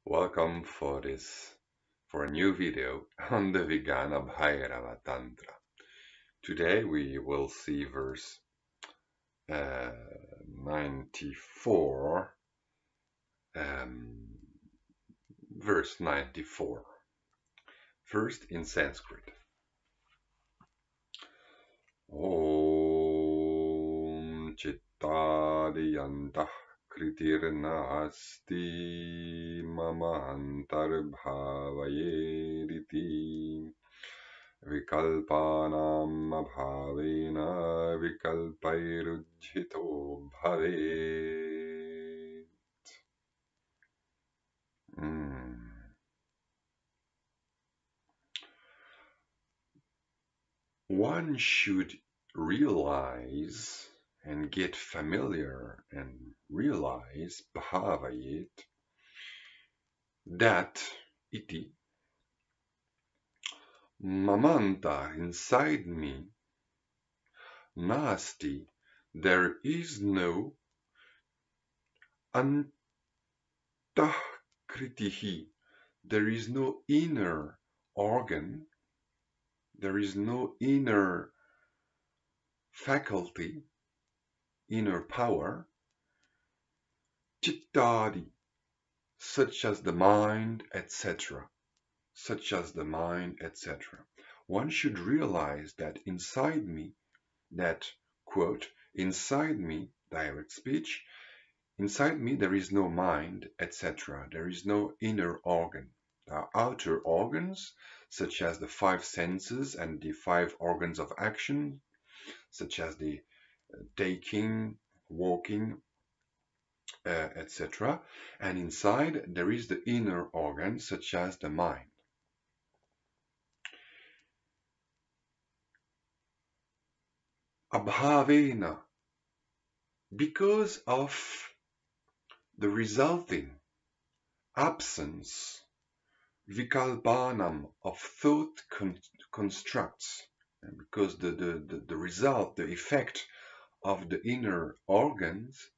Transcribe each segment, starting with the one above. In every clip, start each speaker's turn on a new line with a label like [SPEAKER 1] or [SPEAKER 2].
[SPEAKER 1] Welcome for a new video on the Vijnana Bhairava Tantra. Today we will see verse 94, verse 94. First in Sanskrit. Om cittādyantaḥkṛtir nāsti mamāntar bhāvayed vikalpānām abhāvena vikalpair ujjhito bhavet. One should realize and get familiar and realize bhāvayed that iti mamāntar inside me, nāsti, there is no cittādyantaḥkṛtir, there is no inner organ, there is no inner faculty, inner power, cittādi, such as the mind, etc. Such as the mind, etc. One should realize that inside me, that, quote, inside me, direct speech, inside me there is no mind, etc. There is no inner organ. There are outer organs, such as the five senses and the five organs of action, such as the taking, walking, etc. And inside there is the inner organ, such as the mind. Abhāvena, because of the resulting absence, vikalpānām, of thought constructs, and because the result, the effect of the inner organs,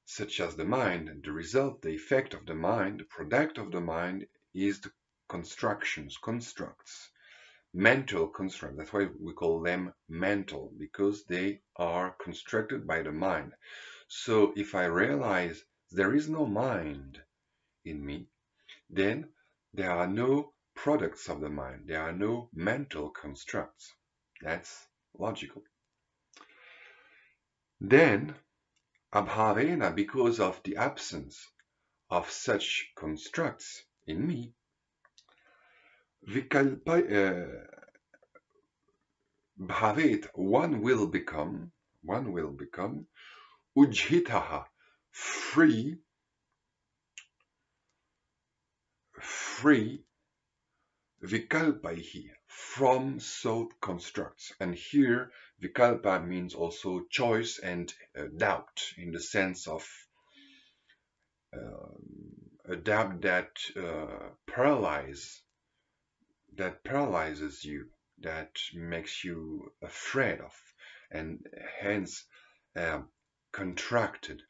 [SPEAKER 1] such as the mind, the result, the effect of the mind, the product of the mind is the constructs, mental constructs. That's why we call them mental, because they are constructed by the mind. So if I realize there is no mind in me, then there are no products of the mind, there are no mental constructs. That's logical. Then abhāvena, because of the absence of such constructs in me, bhavet, one will become ujjhito, free, vikalpair, from thought constructs. And here vikalpa means also choice and doubt, in the sense of a doubt that paralyzes you, that makes you afraid of, and hence contracted.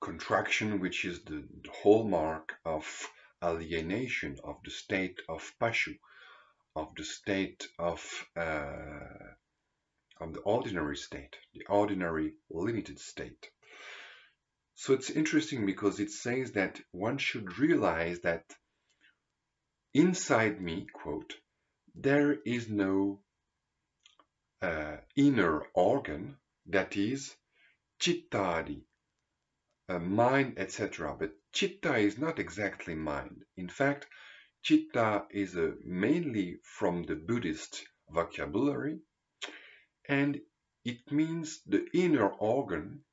[SPEAKER 1] Contraction, which is the hallmark of alienation, of the state of pashu, of the state of the ordinary state, the ordinary limited state. So it's interesting because it says that one should realize that inside me, quote, there is no inner organ, that is cittādi, mind, etc. But citta is not exactly mind. In fact, citta is mainly from the Buddhist vocabulary, and it means the inner organ,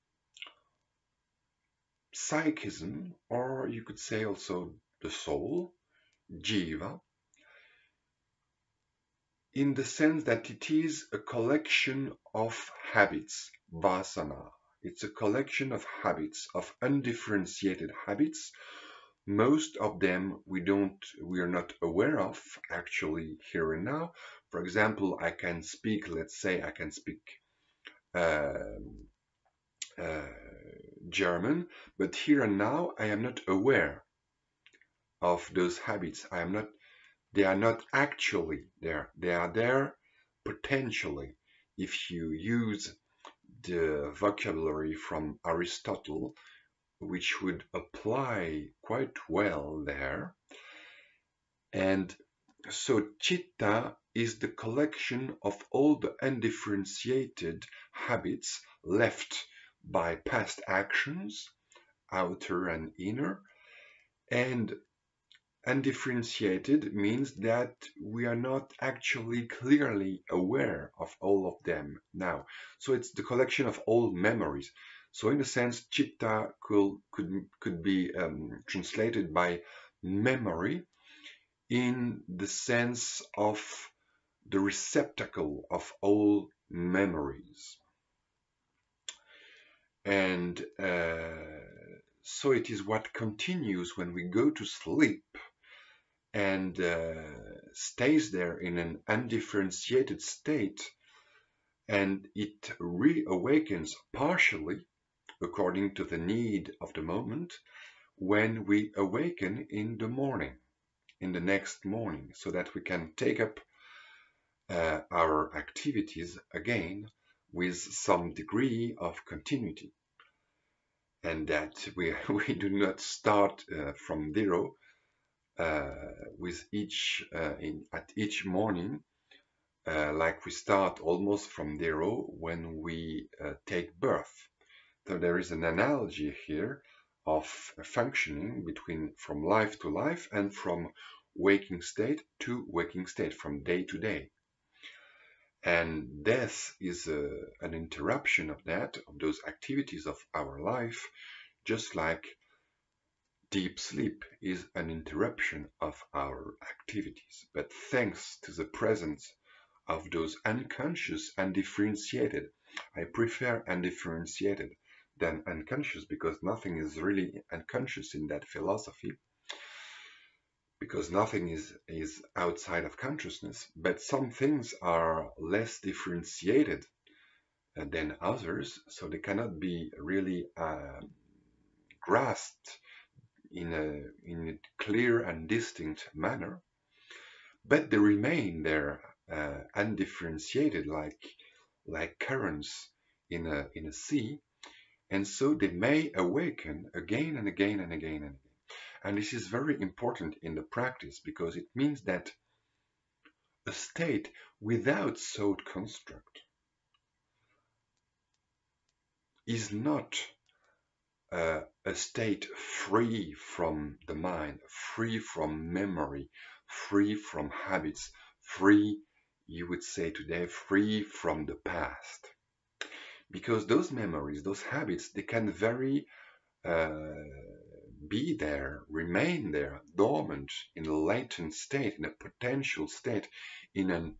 [SPEAKER 1] psychism, or you could say also the soul, jiva, in the sense that it is a collection of habits, vasana. It's a collection of habits, of undifferentiated habits. Most of them we are not aware of actually here and now. For example, I can speak German, but here and now I am not aware of those habits. They are not actually there. They are there potentially. If you use the vocabulary from Aristotle, which would apply quite well there. And so citta is the collection of all the undifferentiated habits left by past actions, outer and inner, and undifferentiated means that we are not actually clearly aware of all of them now. So it's the collection of all memories. So in a sense, citta could be translated by memory in the sense of the receptacle of all memories. And so it is what continues when we go to sleep and stays there in an undifferentiated state, and it reawakens partially according to the need of the moment when we awaken in the morning, in the next morning, so that we can take up our activities again with some degree of continuity, and that we do not start from zero with at each morning, like we start almost from zero when we take birth. So there is an analogy here of functioning from life to life and from waking state to waking state, from day to day. And death is an interruption of those activities of our life, just like deep sleep is an interruption of our activities. But thanks to the presence of those unconscious undifferentiated, I prefer undifferentiated than unconscious, because nothing is really unconscious in that philosophy, because nothing is outside of consciousness, but some things are less differentiated than others, so they cannot be really grasped in a clear and distinct manner, but they remain there undifferentiated, like currents in a sea, and so they may awaken again and again and again and again. And this is very important in the practice, because it means that a state without thought construct is not a state free from the mind, free from memory, free from habits, free, you would say today, free from the past. Because those memories, those habits, they can be there, remain there, dormant, in a latent state, in a potential state, in an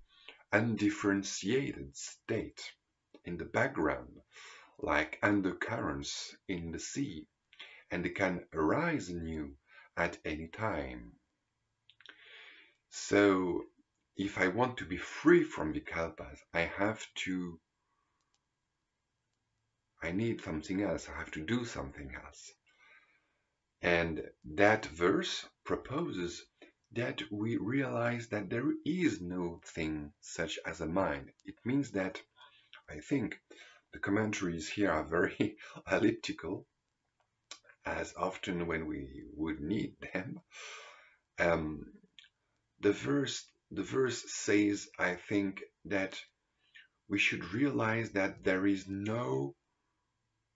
[SPEAKER 1] undifferentiated state, in the background, like undercurrents in the sea, and they can arise anew at any time. So, if I want to be free from vikalpas, I need something else, I have to do something else. And that verse proposes that we realize that there is no thing such as a mind. It means that, I think, the commentaries here are very elliptical, as often when we would need them. The verse says, I think, that we should realize that there is no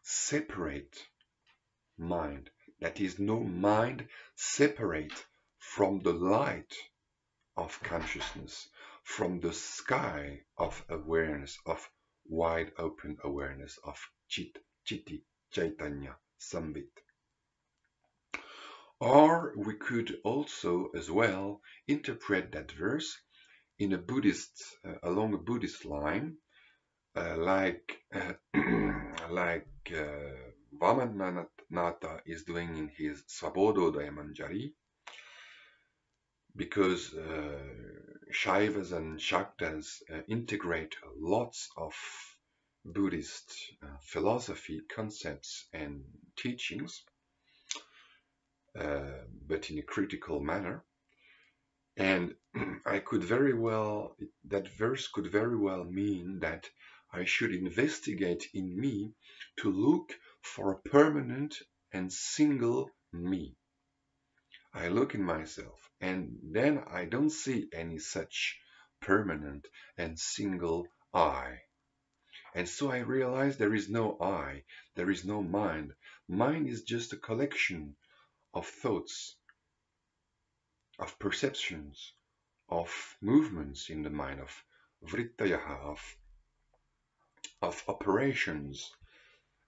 [SPEAKER 1] separate mind, that is, no mind separate from the light of consciousness, from the sky of awareness, of wide open awareness, of chitti, chaitanya, sambit. Or we could also as well interpret that verse in along a Buddhist line, like Vijnana is doing in his Svabododaya Manjari, because Shaivas and Shaktas integrate lots of Buddhist philosophy concepts and teachings, but in a critical manner. And I could very well, that verse could very well mean that I should investigate in me to look for a permanent and single me. I look in myself, and then I don't see any such permanent and single I. And so I realize there is no I, there is no mind. Mind is just a collection of thoughts, of perceptions, of movements in the mind, of vrittayaha, of operations,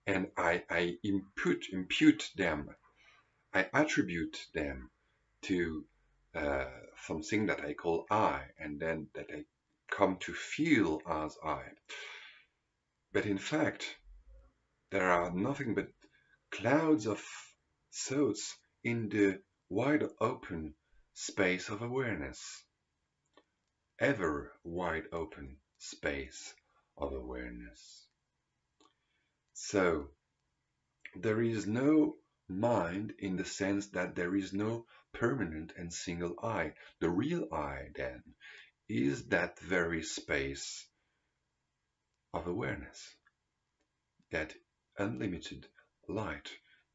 [SPEAKER 1] and I impute them, I attribute them to something that I call I, and then that I come to feel as I. But in fact, there are nothing but clouds of thoughts in the wide open space of awareness, ever wide open space of awareness. So there is no mind in the sense that there is no permanent and single I. The real I, then, is that very space of awareness, that unlimited light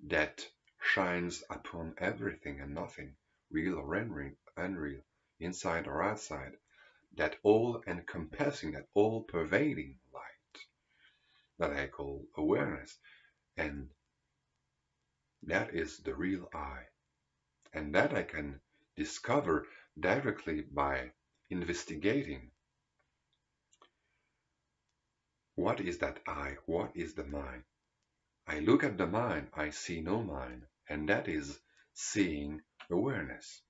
[SPEAKER 1] that shines upon everything and nothing, real or unreal, inside or outside, that all-encompassing, that all-pervading light that I call awareness. And that is the real I. And that I can discover directly by investigating what is that I, what is the mind. I look at the mind, I see no mind, and that is seeing awareness.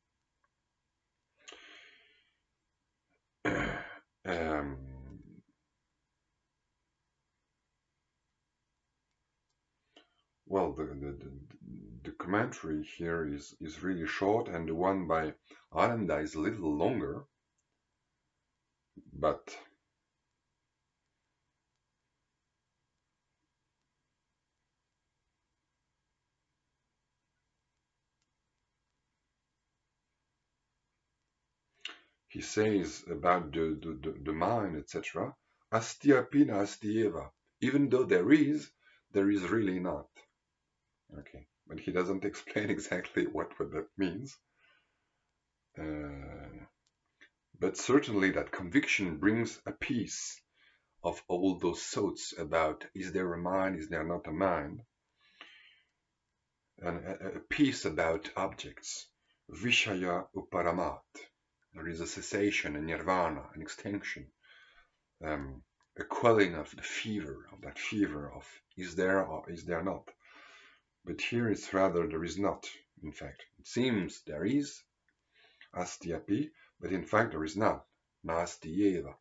[SPEAKER 1] Well, the commentary here is really short, and the one by Ananda is a little longer, but he says about the mind, etc. Asti api nāsti eva. Even though there is really not. Okay, but he doesn't explain exactly what that means. But certainly that conviction brings a peace of all those thoughts about is there a mind, is there not a mind, and a peace about objects, vishaya uparamat. There is a cessation, a nirvana, an extinction, a quelling of the fever, of that fever of is there or is there not. But here it's rather there is not, in fact. It seems there is, asti api, but in fact there is not, nāsti eva.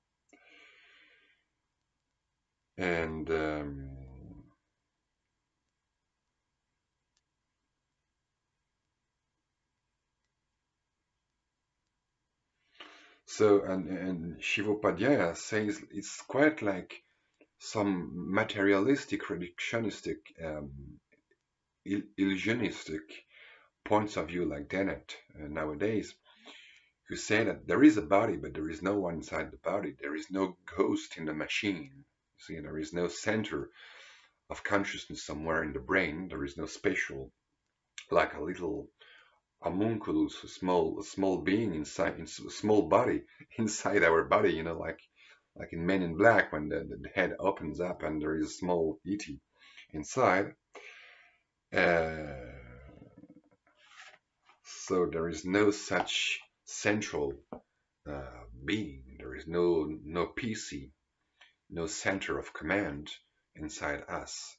[SPEAKER 1] And so, and Shivopadhyaya says it's quite like some materialistic, reductionistic, illusionistic points of view like Dennett nowadays, who say that there is a body, but there is no one inside the body. There is no ghost in the machine. See, there is no center of consciousness somewhere in the brain. There is no spatial, like a little homunculus, a small being inside, a small body inside our body. You know, like in Men in Black, when the head opens up and there is a small E.T. inside. So there is no such central being. There is no PC, no center of command inside us.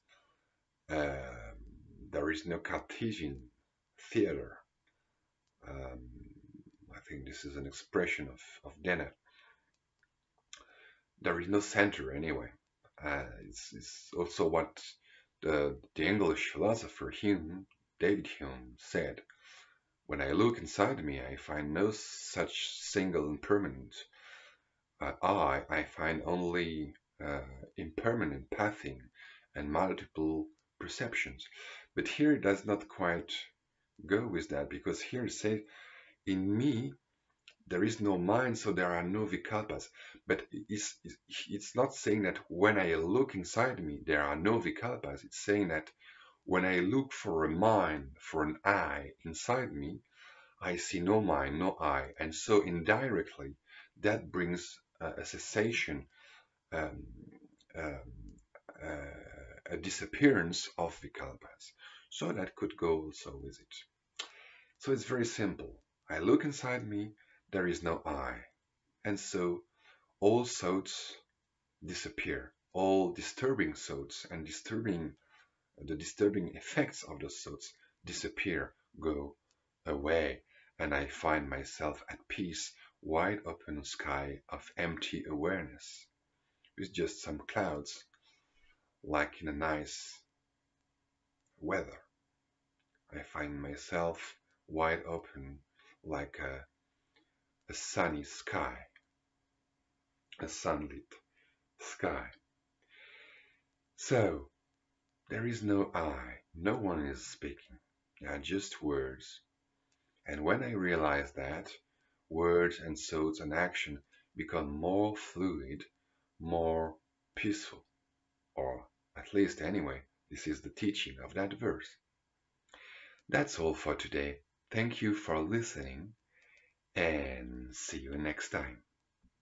[SPEAKER 1] There is no Cartesian theater. I think this is an expression of Dennett. There is no center anyway. It's also what the English philosopher David Hume said. When I look inside me, I find no such single and permanent I find only impermanent pathing and multiple perceptions. But here it does not quite go with that, because here it says, in me there is no mind, so there are no vikalpas. But it's not saying that when I look inside me there are no vikalpas. It's saying that when I look for a mind, for an I inside me, I see no mind, no I. And so indirectly that brings a cessation, um, um, a disappearance of vikalpas. So that could go also with it. So it's very simple. I look inside me, there is no I. And so all thoughts disappear. All disturbing thoughts and the disturbing effects of those thoughts disappear, go away, and I find myself at peace, wide open sky of empty awareness, with just some clouds, like in a nice weather. I find myself wide open, like a sunny sky, a sunlit sky. So, there is no I, no one is speaking, they are just words. And when I realize that, words and thoughts and action become more fluid, more peaceful, or at least anyway, this is the teaching of that verse. That's all for today. Thank you for listening, and see you next time.